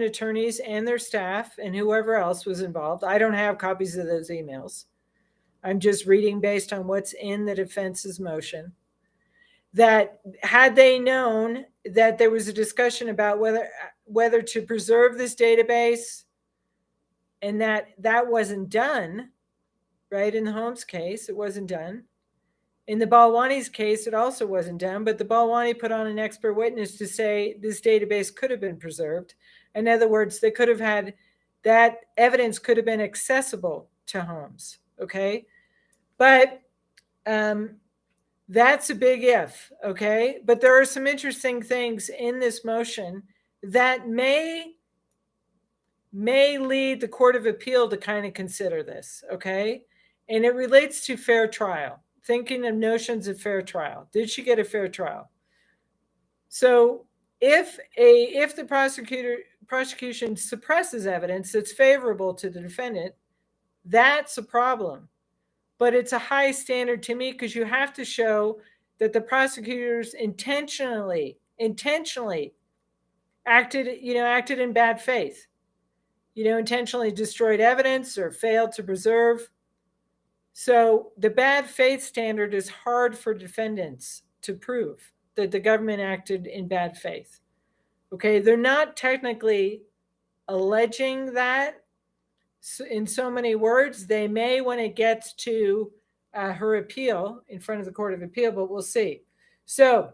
attorneys and their staff and whoever else was involved. I don't have copies of those emails. I'm just reading based on what's in the defense's motion. That had they known that there was a discussion about whether to preserve this database, and that wasn't done, right? In the Holmes case, it wasn't done. In the Balwani's case, it also wasn't done, but the Balwani put on an expert witness to say this database could have been preserved. In other words, they could have had, that evidence could have been accessible to Holmes, okay? But that's a big if, okay? But there are some interesting things in this motion that may lead the Court of Appeal to kind of consider this, okay? And it relates to fair trial, thinking of notions of fair trial. Did she get a fair trial? So if the prosecution suppresses evidence that's favorable to the defendant, that's a problem. But it's a high standard to me, because you have to show that the prosecutors intentionally acted in bad faith, intentionally destroyed evidence or failed to preserve. So the bad faith standard is hard for defendants to prove, that the government acted in bad faith. Okay, they're not technically alleging that in so many words. They may when it gets to her appeal in front of the Court of Appeal, but we'll see. So,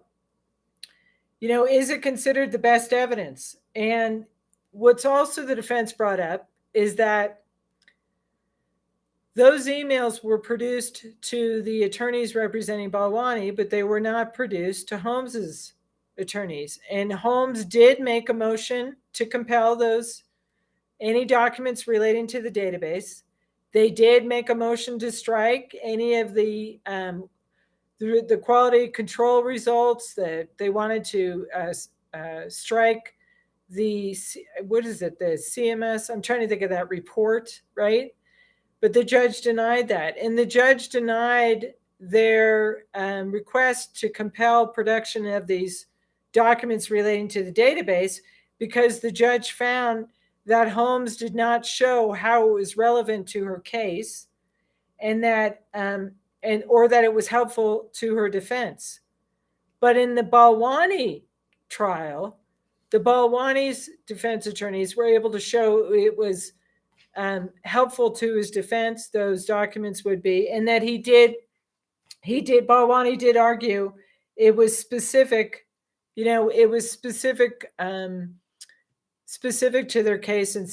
is it considered the best evidence? And what's also the defense brought up is that those emails were produced to the attorneys representing Balwani, but they were not produced to Holmes's attorneys. And Holmes did make a motion to compel any documents relating to the database. They did make a motion to strike any of the quality control results, that they wanted to strike the CMS. I'm trying to think of that report, right? But the judge denied that. And the judge denied their request to compel production of these documents relating to the database, because the judge found that Holmes did not show how it was relevant to her case, and that or that it was helpful to her defense. But in the Balwani trial, the Balwani's defense attorneys were able to show it was helpful to his defense, those documents would be, and that Balwani did argue it was specific, specific to their case. And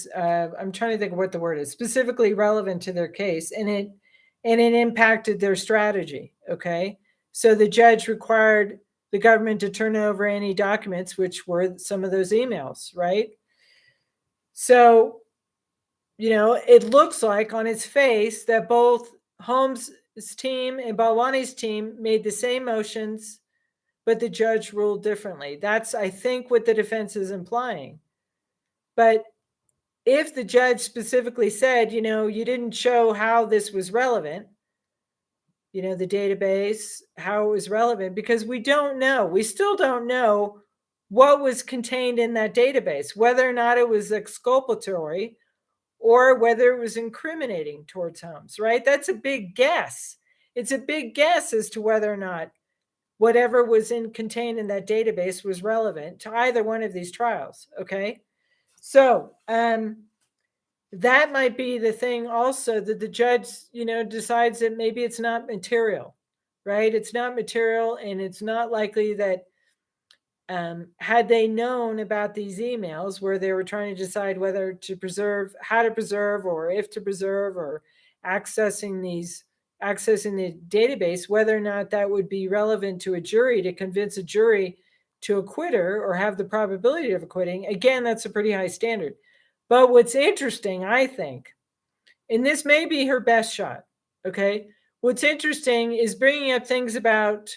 I'm trying to think of what the word is, specifically relevant to their case, and it impacted their strategy. Okay. So the judge required the government to turn over any documents, which were some of those emails, right? So, it looks like on its face that both Holmes' team and Balwani's team made the same motions, but the judge ruled differently. That's, I think, what the defense is implying. But if the judge specifically said, you didn't show how this was relevant, the database, how it was relevant, because we still don't know what was contained in that database, whether or not it was exculpatory or whether it was incriminating towards Holmes, right? That's a big guess. It's a big guess as to whether or not whatever was contained in that database was relevant to either one of these trials, okay? So that might be the thing also, that the judge, decides that maybe it's not material, right? It's not material, and it's not likely that had they known about these emails where they were trying to decide whether to preserve, how to preserve, or if to preserve, or accessing the database, whether or not that would be relevant to a jury, to convince a jury to acquit her or have the probability of acquitting, again, that's a pretty high standard. But what's interesting, I think, and this may be her best shot, okay? What's interesting is bringing up things about,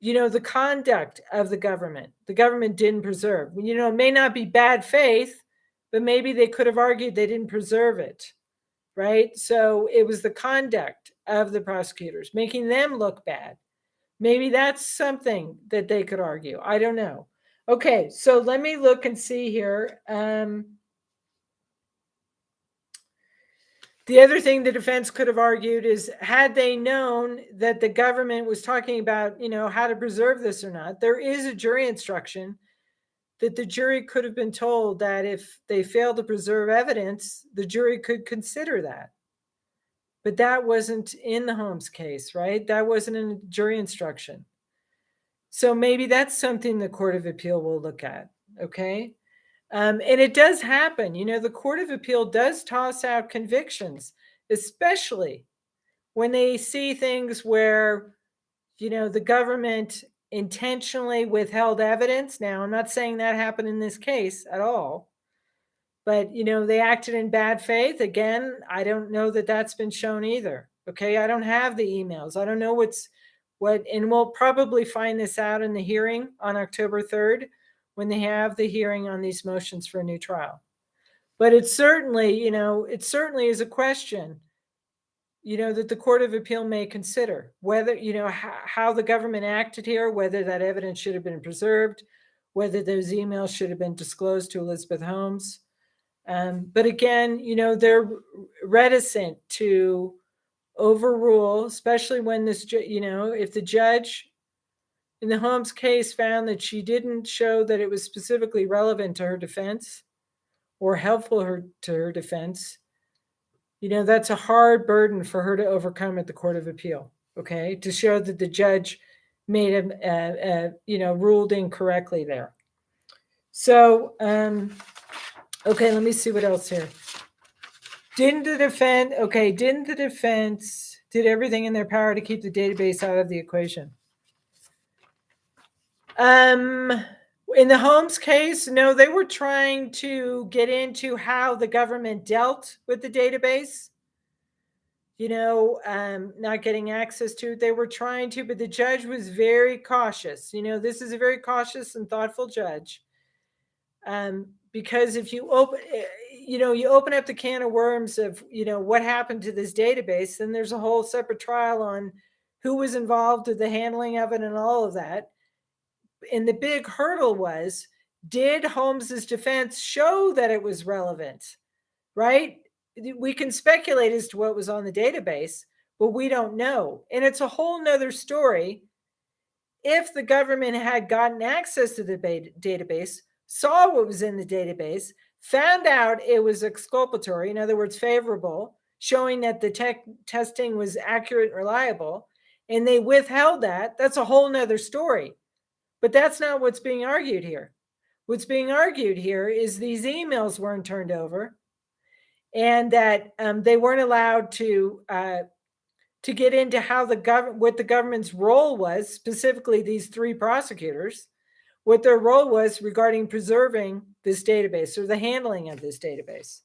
the conduct of the government. The government didn't preserve. It may not be bad faith, but maybe they could have argued they didn't preserve it, right? So it was the conduct of the prosecutors, making them look bad. Maybe that's something that they could argue. I don't know. Okay, so let me look and see here. The other thing the defense could have argued is, had they known that the government was talking about, how to preserve this or not, there is a jury instruction that the jury could have been told that if they failed to preserve evidence, the jury could consider that. But that wasn't in the Holmes case, right? That wasn't in the jury instruction. So maybe that's something the Court of Appeal will look at, okay? And it does happen. The Court of Appeal does toss out convictions, especially when they see things where, the government intentionally withheld evidence. Now, I'm not saying that happened in this case at all, but, they acted in bad faith. Again, I don't know that that's been shown either. Okay. I don't have the emails. I don't know and we'll probably find this out in the hearing on October 3rd when they have the hearing on these motions for a new trial. But it certainly is a question, that the Court of Appeal may consider whether, how the government acted here, whether that evidence should have been preserved, whether those emails should have been disclosed to Elizabeth Holmes. But again, they're reticent to overrule, especially when if the judge in the Holmes case found that she didn't show that it was specifically relevant to her defense or helpful to her defense, that's a hard burden for her to overcome at the Court of Appeal, okay, to show that the judge made ruled incorrectly there. So, okay, let me see what else here. Did the defense did everything in their power to keep the database out of the equation? In the Holmes case, no, they were trying to get into how the government dealt with the database, not getting access to it. They were trying to, but the judge was very cautious. This is a very cautious and thoughtful judge. Because if you open up the can of worms of, what happened to this database, then there's a whole separate trial on who was involved with the handling of it and all of that. And the big hurdle was, did Holmes's defense show that it was relevant, right? We can speculate as to what was on the database, but we don't know. And it's a whole nother story if the government had gotten access to the database, saw what was in the database, found out it was exculpatory, in other words, favorable, showing that the testing was accurate and reliable, and they withheld that, that's a whole nother story. But that's not what's being argued here. What's being argued here is these emails weren't turned over, and that they weren't allowed to get into how what the government's role was, specifically these three prosecutors, what their role was regarding preserving this database or the handling of this database.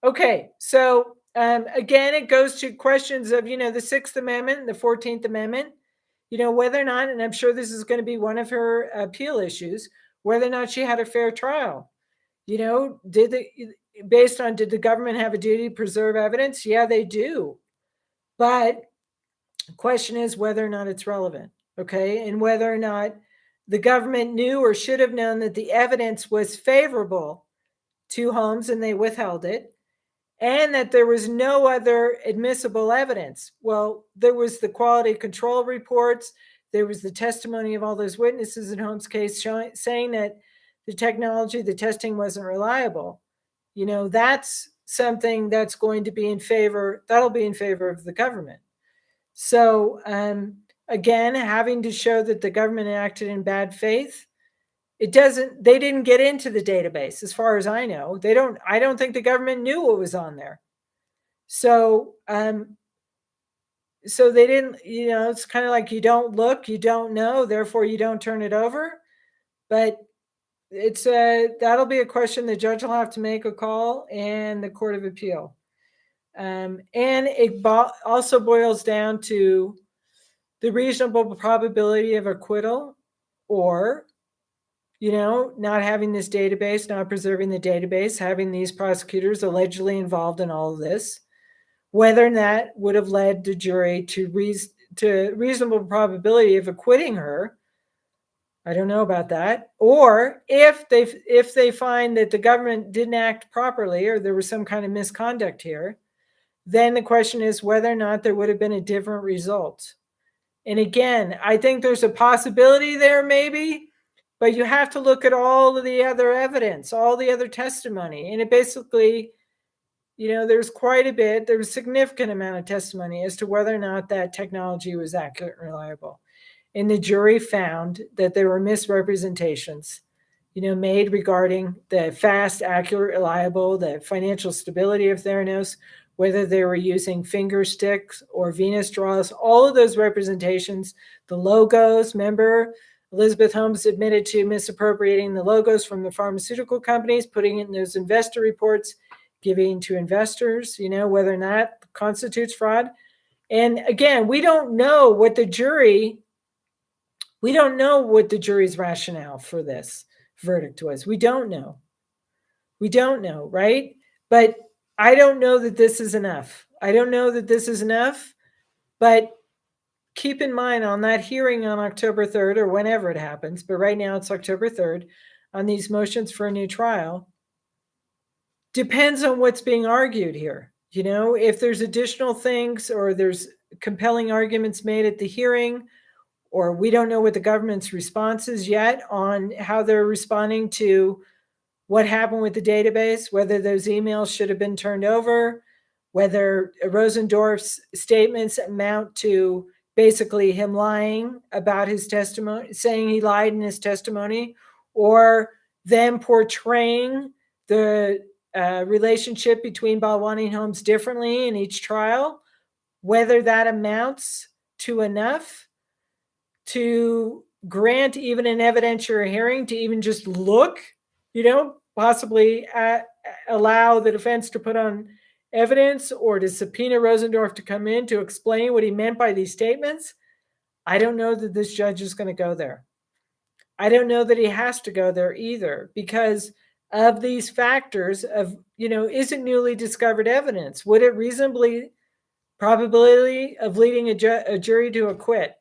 Okay, so again, it goes to questions of, the Sixth Amendment and the 14th Amendment, whether or not, and I'm sure this is going to be one of her appeal issues, whether or not she had a fair trial. Did the government have a duty to preserve evidence? Yeah, they do. But the question is whether or not it's relevant, okay? And whether or not the government knew or should have known that the evidence was favorable to Holmes and they withheld it, and that there was no other admissible evidence. Well, there was the quality control reports. There was the testimony of all those witnesses in Holmes' case saying that the testing wasn't reliable. That's something that's going to be that'll be in favor of the government. So, again, having to show that the government acted in bad faith, they didn't get into the database as far as I know. I don't think the government knew what was on there. So, so they didn't, it's kind of like you don't look, you don't know, therefore you don't turn it over. But it's that'll be a question the judge will have to make a call and the Court of Appeal. And it also boils down to the reasonable probability of acquittal, or, not having this database, not preserving the database, having these prosecutors allegedly involved in all of this, whether that would have led the jury to reasonable probability of acquitting her. I don't know about that. Or if they find that the government didn't act properly or there was some kind of misconduct here, then the question is whether or not there would have been a different result. And again, I think there's a possibility there maybe, but you have to look at all of the other evidence, all the other testimony. And it basically, there's quite a bit, there was a significant amount of testimony as to whether or not that technology was accurate and reliable. And the jury found that there were misrepresentations, made regarding the fast, accurate, reliable, the financial stability of Theranos, whether they were using finger sticks or Venus draws, all of those representations, the logos. Remember, Elizabeth Holmes admitted to misappropriating the logos from the pharmaceutical companies, putting it in those investor reports, giving to investors, whether or not constitutes fraud. And again, we don't know what the jury's rationale for this verdict was. We don't know, right? But I don't know that this is enough. But keep in mind on that hearing on October 3rd or whenever it happens, but right now it's October 3rd, on these motions for a new trial, depends on what's being argued here. If there's additional things or there's compelling arguments made at the hearing, or we don't know what the government's response is yet on how they're responding to what happened with the database, whether those emails should have been turned over, whether Rosendorf's statements amount to basically him lying about his testimony, saying he lied in his testimony, or them portraying the relationship between Balwani and Holmes differently in each trial, whether that amounts to enough to grant even an evidentiary hearing, to even just look, possibly allow the defense to put on evidence or to subpoena Rosendorf to come in to explain what he meant by these statements. I don't know that this judge is going to go there. I don't know that he has to go there either, because of these factors of, is it newly discovered evidence? Would it reasonably probability of leading a jury to acquit?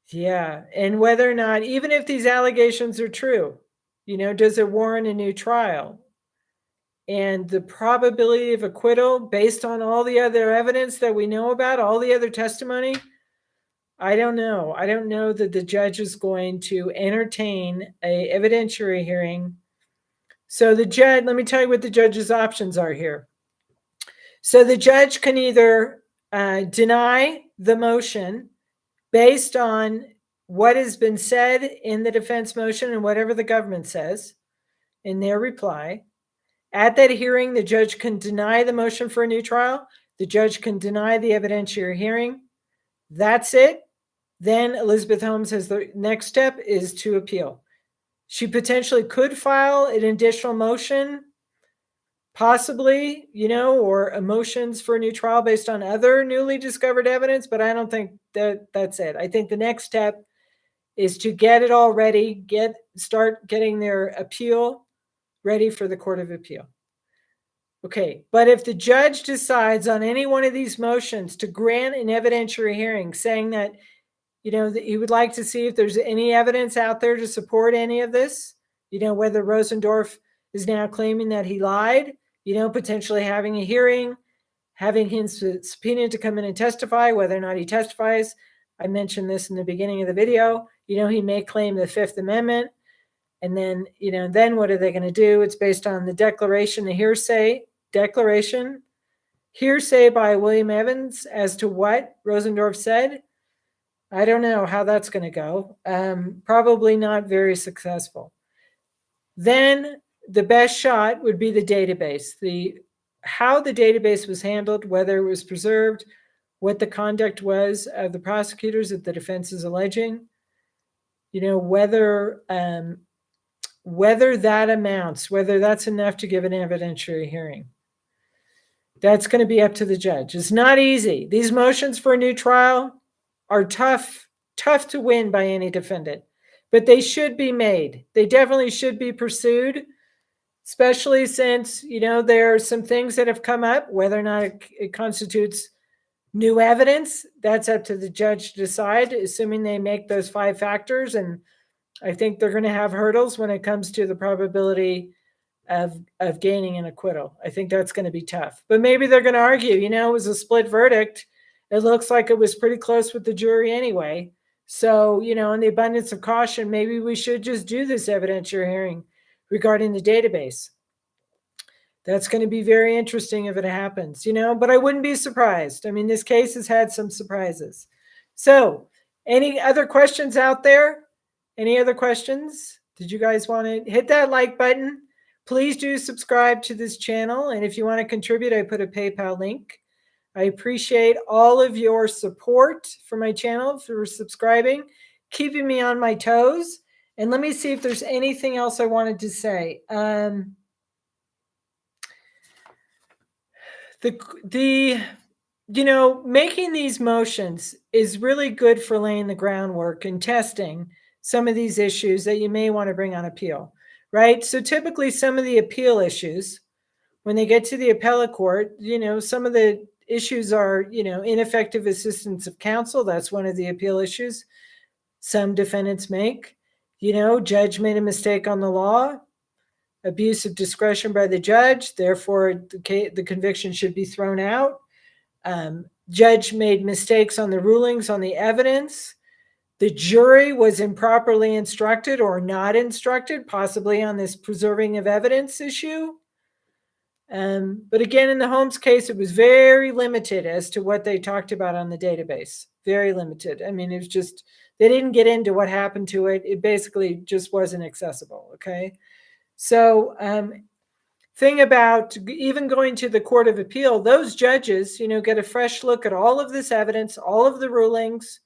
Yeah. And whether or not, even if these allegations are true, does it warrant a new trial? And the probability of acquittal based on all the other evidence that we know about, all the other testimony, I don't know. I don't know that the judge is going to entertain an evidentiary hearing. So the judge, let me tell you what the judge's options are here. So the judge can either deny the motion based on what has been said in the defense motion and whatever the government says in their reply. At that hearing, the judge can deny the motion for a new trial. The judge can deny the evidentiary hearing. That's it. Then Elizabeth Holmes has the next step is to appeal. She potentially could file an additional motion, possibly, or motions for a new trial based on other newly discovered evidence, but I don't think that's it. I think the next step is to get it all ready, start getting their appeal ready for the Court of Appeal. Okay, but if the judge decides on any one of these motions to grant an evidentiary hearing, saying that, that he would like to see if there's any evidence out there to support any of this, whether Rosendorf is now claiming that he lied, potentially having a hearing, having him subpoenaed to come in and testify, whether or not he testifies. I mentioned this in the beginning of the video. He may claim the Fifth Amendment. And then, then what are they going to do? It's based on the declaration, the hearsay by William Evans as to what Rosendorf said. I don't know how that's going to go. Probably not very successful. Then the best shot would be the database, how the database was handled, whether it was preserved, what the conduct was of the prosecutors that the defense is alleging. whether that amounts, whether that's enough to give an evidentiary hearing. That's going to be up to the judge. It's not easy. These motions for a new trial are tough to win by any defendant, but they should be made. They definitely should be pursued, especially since, there are some things that have come up. Whether or not it constitutes new evidence, that's up to the judge to decide, assuming they make those 5 factors. And I think they're going to have hurdles when it comes to the probability of gaining an acquittal. I think that's going to be tough. But maybe they're going to argue, it was a split verdict. It looks like it was pretty close with the jury anyway. So, in the abundance of caution, maybe we should just do this evidentiary hearing regarding the database. That's going to be very interesting if it happens, but I wouldn't be surprised. I mean, this case has had some surprises. So, any other questions out there? Any other questions? Did you guys want to hit that like button? Please do subscribe to this channel. And if you want to contribute, I put a PayPal link. I appreciate all of your support for my channel, for subscribing, keeping me on my toes. And let me see if there's anything else I wanted to say. Making these motions is really good for laying the groundwork and testing some of these issues that you may want to bring on appeal, right? So typically some of the appeal issues, when they get to the appellate court, some of the issues are, ineffective assistance of counsel. That's one of the appeal issues some defendants make. Judge made a mistake on the law, abuse of discretion by the judge, therefore the conviction should be thrown out. Judge made mistakes on the rulings on the evidence. The jury was improperly instructed or not instructed, possibly on this preserving of evidence issue. But again, in the Holmes case, it was very limited as to what they talked about on the database. Very limited. I mean, it was just, they didn't get into what happened to it. It basically just wasn't accessible, okay? So, thing about even going to the Court of Appeal, those judges, get a fresh look at all of this evidence, all of the rulings,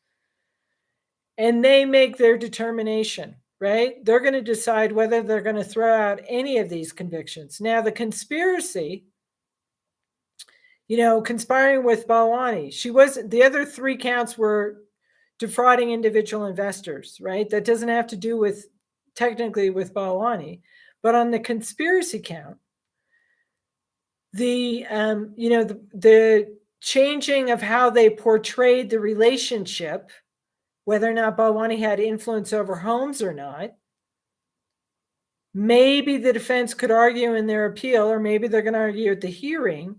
and they make their determination, right? They're going to decide whether they're going to throw out any of these convictions. Now, the conspiracy, conspiring with Balwani, the other 3 counts were defrauding individual investors, right? That doesn't have to do with, technically, with Balwani. But on the conspiracy count, the changing of how they portrayed the relationship, whether or not Balwani had influence over Holmes or not, maybe the defense could argue in their appeal, or maybe they're going to argue at the hearing,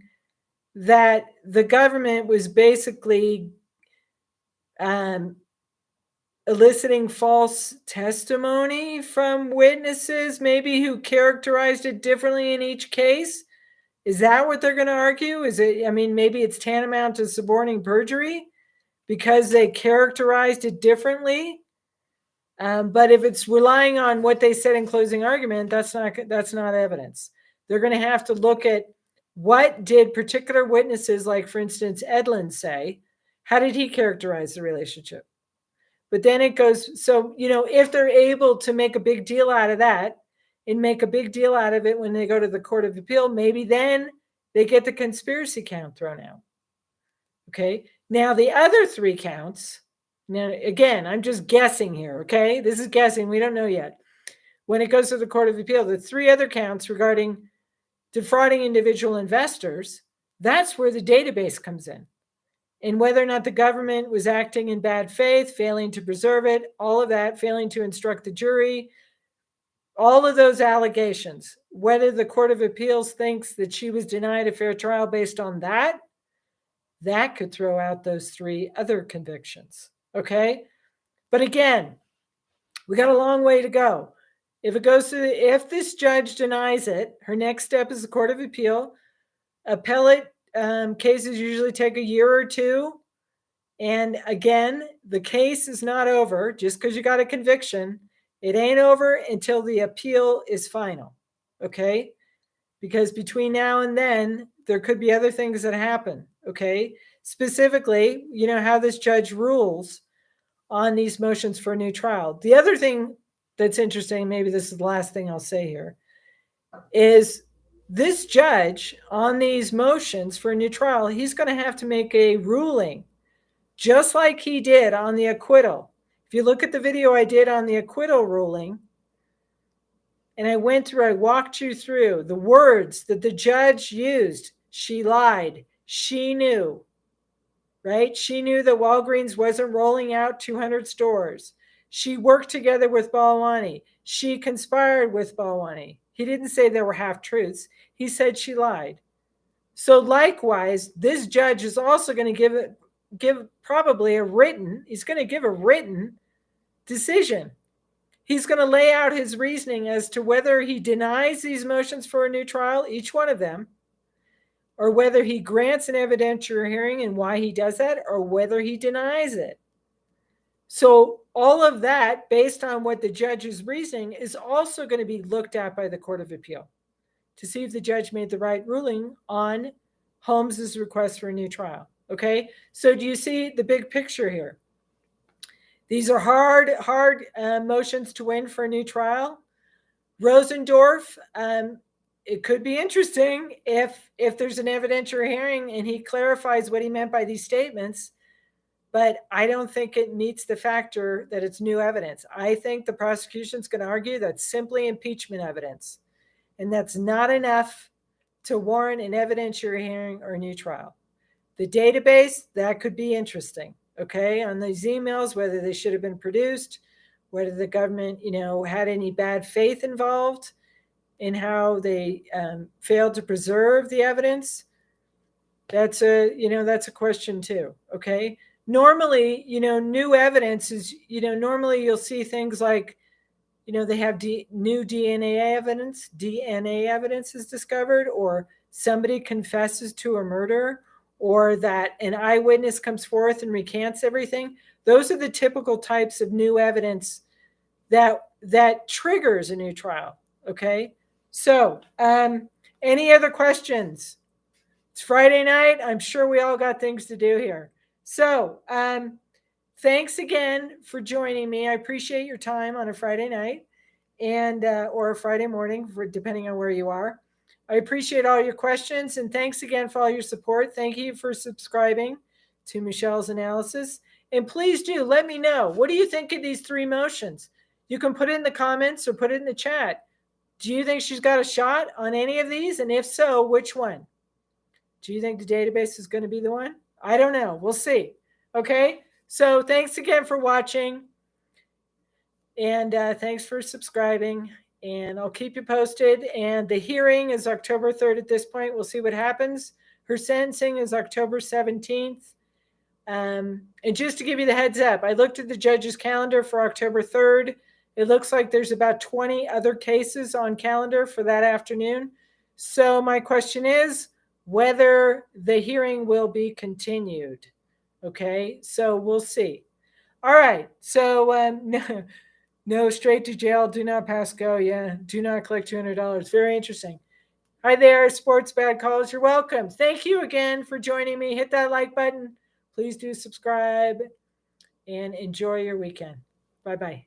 that the government was basically eliciting false testimony from witnesses, maybe who characterized it differently in each case. Is that what they're going to argue? Maybe it's tantamount to suborning perjury because they characterized it differently. But if it's relying on what they said in closing argument, that's not evidence. They're going to have to look at what did particular witnesses, like for instance, Edlin, say. How did he characterize the relationship? But then it goes, so, if they're able to make a big deal out of that and make a big deal out of it when they go to the Court of Appeal, maybe then they get the conspiracy count thrown out. Okay. Now, the other 3 counts, now, again, I'm just guessing here. Okay. This is guessing. We don't know yet. When it goes to the Court of Appeal, the 3 other counts regarding defrauding individual investors, that's where the database comes in. And whether or not the government was acting in bad faith, failing to preserve it, all of that, failing to instruct the jury, all of those allegations, whether the Court of Appeals thinks that she was denied a fair trial based on that, that could throw out those 3 other convictions, okay? But again, we got a long way to go. If this judge denies it, her next step is the Court of Appeal. Appellate cases usually take a year or 2. And again, the case is not over just because you got a conviction. It ain't over until the appeal is final, okay? Because between now and then, there could be other things that happen, okay? Specifically, how this judge rules on these motions for a new trial. The other thing that's interesting, maybe this is the last thing I'll say here, is this judge on these motions for a new trial, he's going to have to make a ruling just like he did on the acquittal. If you look at the video I did on the acquittal ruling, and I walked you through the words that the judge used. She lied. She knew, right? She knew that Walgreens wasn't rolling out 200 stores. She worked together with Balwani. She conspired with Balwani. He didn't say there were half-truths. He said she lied. So likewise, this judge is also going to give probably he's going to give a written decision. He's going to lay out his reasoning as to whether he denies these motions for a new trial, each one of them, or whether he grants an evidentiary hearing and why he does that, or whether he denies it. So all of that, based on what the judge's reasoning, is also going to be looked at by the Court of Appeal to see if the judge made the right ruling on Holmes's request for a new trial. Okay, so do you see the big picture here? These are hard motions to win for a new trial. Rosendorf, it could be interesting if there's an evidentiary hearing and he clarifies what he meant by these statements, but I don't think it meets the factor that it's new evidence. I think the prosecution's going to argue that's simply impeachment evidence, and that's not enough to warrant an evidentiary hearing or a new trial. The database, that could be interesting. Okay, on these emails, whether they should have been produced, whether the government, had any bad faith involved in how they failed to preserve the evidence. That's a question too. Okay, normally, new evidence is, normally you'll see things like, they have new DNA evidence. DNA evidence is discovered, or somebody confesses to a murder, or that an eyewitness comes forth and recants everything. Those are the typical types of new evidence that triggers a new trial. Okay, so any other questions? It's Friday night. I'm sure we all got things to do here. So thanks again for joining me. I appreciate your time on a Friday night and or a Friday morning, depending on where you are. I appreciate all your questions, and thanks again for all your support. Thank you for subscribing to Michelle's Analysis. And please do let me know, what do you think of these three motions? You can put it in the comments or put it in the chat. Do you think she's got a shot on any of these? And if so, which one? Do you think the database is going to be the one? I don't know. We'll see. Okay. So thanks again for watching. And thanks for subscribing. And I'll keep you posted. And the hearing is October 3rd at this point. We'll see what happens. Her sentencing is October 17th. And just to give you the heads up, I looked at the judge's calendar for October 3rd. It looks like there's about 20 other cases on calendar for that afternoon. So my question is whether the hearing will be continued. Okay, so we'll see. All right, so no, straight to jail, do not pass go. Yeah, do not collect $200. Very interesting. Hi there, Sports Bad Callers. You're welcome. Thank you again for joining me. Hit that like button. Please do subscribe and enjoy your weekend. Bye-bye.